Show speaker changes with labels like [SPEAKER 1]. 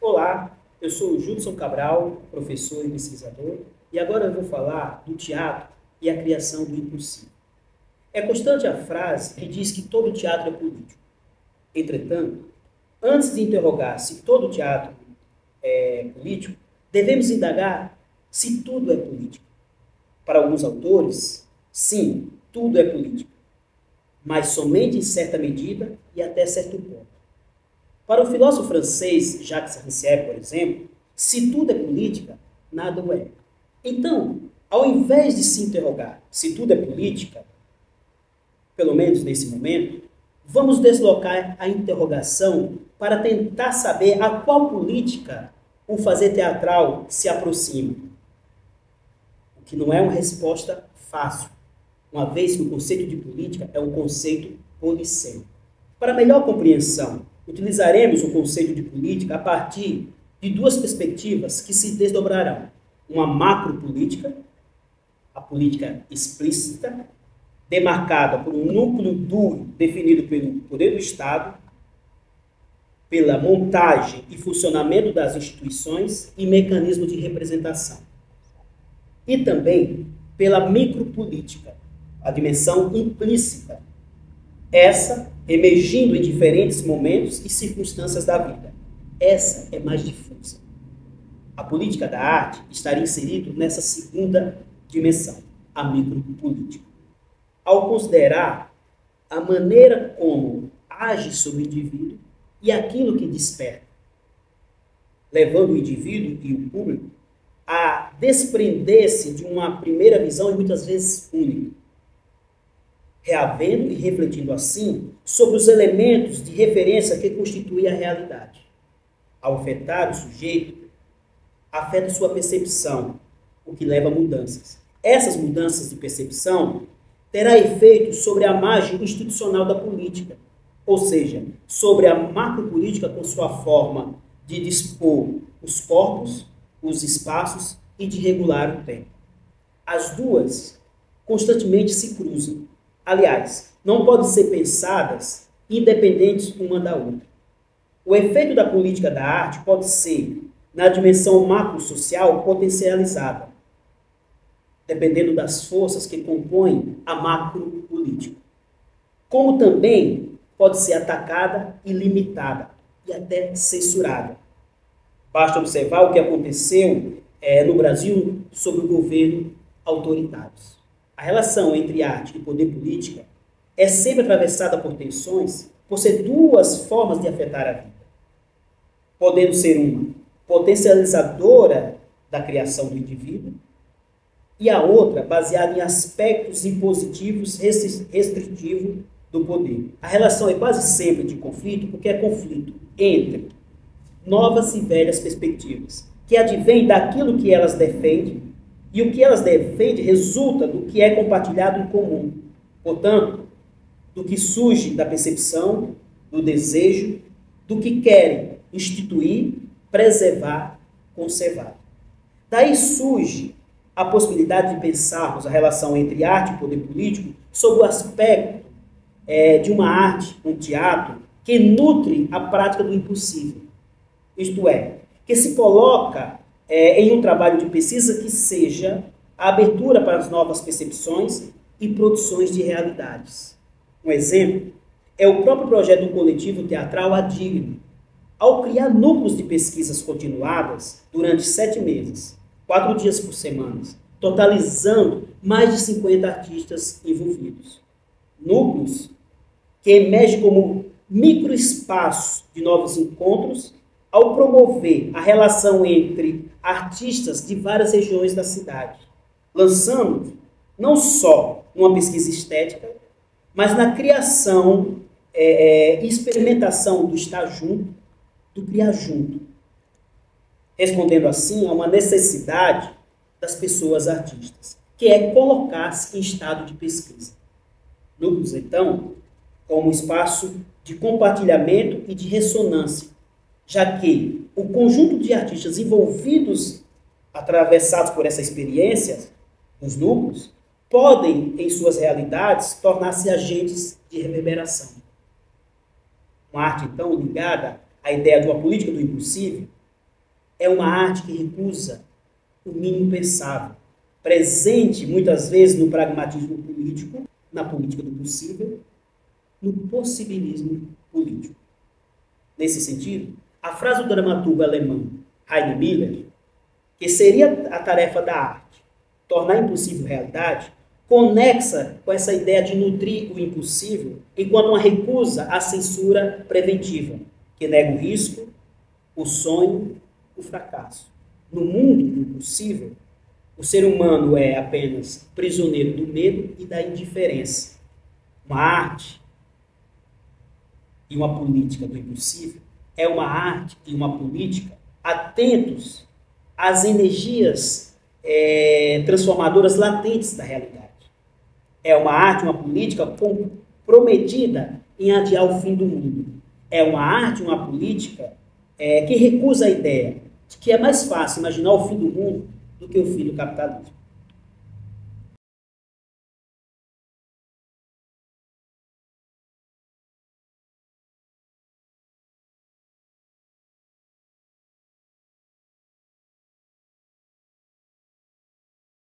[SPEAKER 1] Olá, eu sou o Judson Cabral, professor e pesquisador, e agora eu vou falar do teatro e a criação do impossível. É constante a frase que diz que todo teatro é político. Entretanto, antes de interrogar se todo teatro é político, devemos indagar se tudo é político. Para alguns autores, sim, tudo é político, mas somente em certa medida e até certo ponto. Para o filósofo francês Jacques Rancière, por exemplo, se tudo é política, nada o é. Então, ao invés de se interrogar se tudo é política, pelo menos nesse momento, vamos deslocar a interrogação para tentar saber a qual política o fazer teatral se aproxima. O que não é uma resposta fácil, uma vez que o conceito de política é um conceito policêmico. Para melhor compreensão, utilizaremos o conceito de política a partir de duas perspectivas que se desdobrarão. Uma macropolítica, a política explícita, demarcada por um núcleo duro definido pelo poder do Estado, pela montagem e funcionamento das instituições e mecanismos de representação. E também pela micropolítica, a dimensão implícita, essa emergindo em diferentes momentos e circunstâncias da vida. Essa é mais difusa. A política da arte estaria inserida nessa segunda dimensão, a micropolítica. Ao considerar a maneira como age sobre o indivíduo e aquilo que desperta, levando o indivíduo e o público a desprender-se de uma primeira visão e muitas vezes única, reavendo e refletindo assim sobre os elementos de referência que constituem a realidade. Ao afetar o sujeito, afeta sua percepção, o que leva a mudanças. Essas mudanças de percepção terá efeito sobre a margem institucional da política, ou seja, sobre a macropolítica com sua forma de dispor os corpos, os espaços e de regular o tempo. As duas constantemente se cruzam. Aliás, não podem ser pensadas independentes uma da outra. O efeito da política da arte pode ser, na dimensão macro-social, potencializada, dependendo das forças que compõem a macro-política. Como também pode ser atacada e limitada, e até censurada. Basta observar o que aconteceu no Brasil sob o governo autoritário. A relação entre arte e poder política é sempre atravessada por tensões, por ser duas formas de afetar a vida. Podendo ser uma potencializadora da criação do indivíduo e a outra baseada em aspectos impositivos restritivos do poder. A relação é quase sempre de conflito, porque é conflito entre novas e velhas perspectivas, que advém daquilo que elas defendem, e o que elas defendem resulta do que é compartilhado em comum. Portanto, do que surge da percepção, do desejo, do que querem instituir, preservar, conservar. Daí surge a possibilidade de pensarmos a relação entre arte e poder político sob o aspecto de uma arte, um teatro, que nutre a prática do impossível. Isto é, que se coloca em um trabalho de pesquisa que seja a abertura para as novas percepções e produções de realidades. Um exemplo é o próprio projeto do coletivo teatral Adigno, ao criar núcleos de pesquisas continuadas durante 7 meses, 4 dias por semana, totalizando mais de 50 artistas envolvidos. Núcleos que emergem como microespaços de novos encontros ao promover a relação entre artistas de várias regiões da cidade, lançando não só uma pesquisa estética, mas na criação e experimentação do estar junto, do criar junto, respondendo assim a uma necessidade das pessoas artistas, que é colocar-se em estado de pesquisa. Núcleos, então, como espaço de compartilhamento e de ressonância, já que o conjunto de artistas envolvidos, atravessados por essa experiência, os núcleos, podem, em suas realidades, tornar-se agentes de reverberação. Uma arte, então, ligada à ideia de uma política do impossível, é uma arte que recusa o mínimo pensável, presente muitas vezes no pragmatismo político, na política do possível, no possibilismo político. Nesse sentido, a frase do dramaturgo alemão Heine Miller, que seria a tarefa da arte, tornar impossível realidade, conexa com essa ideia de nutrir o impossível enquanto uma recusa à censura preventiva, que nega o risco, o sonho, o fracasso. No mundo do impossível, o ser humano é apenas prisioneiro do medo e da indiferença. Uma arte e uma política do impossível é uma arte e uma política atentos às energias transformadoras latentes da realidade. É uma arte, uma política comprometida em adiar o fim do mundo. É uma arte, uma política que recusa a ideia de que é mais fácil imaginar o fim do mundo do que o fim do capitalismo.